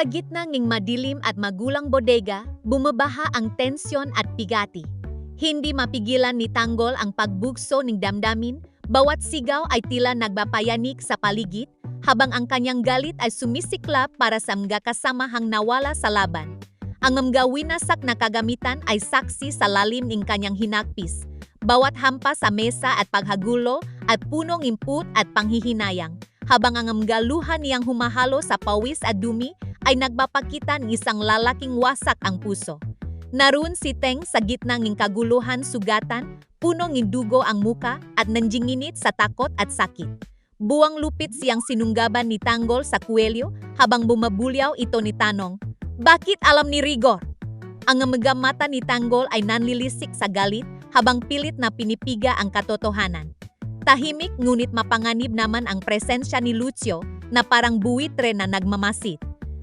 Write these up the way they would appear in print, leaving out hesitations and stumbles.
Sa gitna ng madilim at magulang bodega, bumabaha ang tensyon at bigati. Hindi mapigilan ni Tanggol ang pagbugso ng damdamin, bawat sigaw ay tila nagpapayanig sa paligid, habang ang kanyang galit ay sumisiklab para sa mga kasamahang nawala sa laban. Ang mga winasak na kagamitan ay saksi sa lalim ng kanyang hinakpis. Bawat hampas sa mesa at paghagulo at punong input at panghihinayang, habang ang mga luha niyang humahalo sa pawis at dumi ay nagpapakita ng isang lalaking wasak ang puso. Naroon si Teng sa gitna ng kaguluhan sugatan, punong ng dugo ang muka at nanjinginit sa takot at sakit. Buwang lupit siyang sinunggaban ni Tanggol sa kuwelyo habang bumabulyaw ito ni Tanong, "Bakit alam ni Rigor?" Ang mga mata ni Tanggol ay nanlilisik sa galit habang pilit na pinipiga ang katotohanan. Tahimik ngunit mapanganib naman ang presensya ni Lucio na parang buwitre na nagmamasid.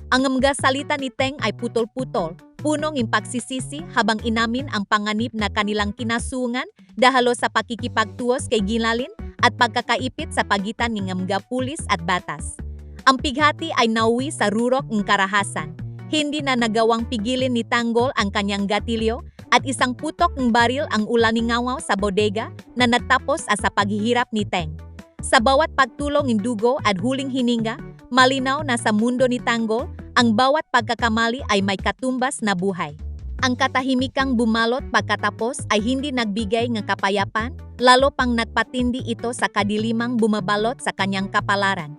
Ang mga salita ni Teng ay putol-putol, punong ng pagsisisi habang inamin ang panganib na kanilang kinasungan dahil sa pakikipagtuos kay Ginlalin at pagkakaipit sa pagitan ng mga pulis at batas. Ang pighati ay nauwi sa rurok ng karahasan. Hindi na nagawang pigilin ni Tanggol ang kanyang gatilyo at isang putok ng baril ang ulaningawaw sa bodega na natapos sa paghihirap ni Teng. Sa bawat pagtulong ng dugo at huling hininga, malinaw na sa mundo ni Tanggol, ang bawat pagkakamali ay may katumbas na buhay. Ang katahimikang bumalot pagkatapos ay hindi nagbigay ng kapayapan, lalo pang nagpatindi ito sa kadilimang bumabalot sa kanyang kapalaran.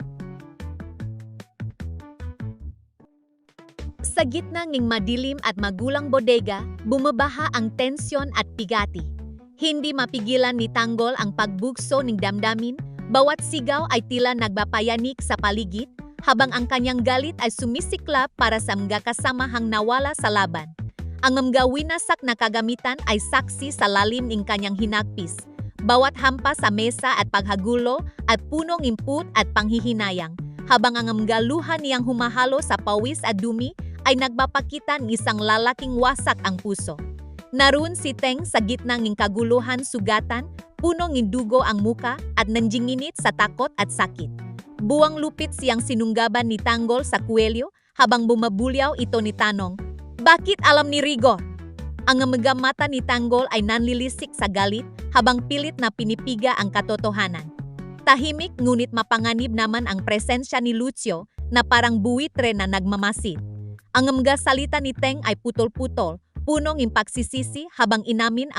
Sa gitna ng madilim at magulang bodega, bumabaha ang tensyon at bigati. Hindi mapigilan ni Tanggol ang pagbugso ng damdamin, bawat sigaw ay tila nagpapayanig sa paligid, habang ang kanyang galit ay sumisiklab para sa mga kasamahang nawala sa laban. Ang mga winasak na kagamitan ay saksi sa lalim ng kanyang hinakpis. Bawat hampas sa mesa at paghagulo at punong input at panghihinayang, habang ang mga luha niyang humahalo sa pawis at dumi ay nagpapakita ng isang lalaking wasak ang puso. Naroon si Teng sa gitna ng kaguluhan sugatan, punong ng dugo ang muka at nanjinginit sa takot at sakit. Buwang lupit siyang sinunggaban ni Tanggol sa kuwelyo habang bumabulyaw ito ni Tanong, "Bakit alam ni Rigor?" Ang mga mata ni Tanggol ay nanlilisik sa galit habang pilit na pinipiga ang katotohanan. Tahimik ngunit mapanganib naman ang presensya ni Lucio na parang buwitre na nagmamasid. Ang mga salita ni Teng ay putol-putol, punong ng pagsisisi habang inamin ang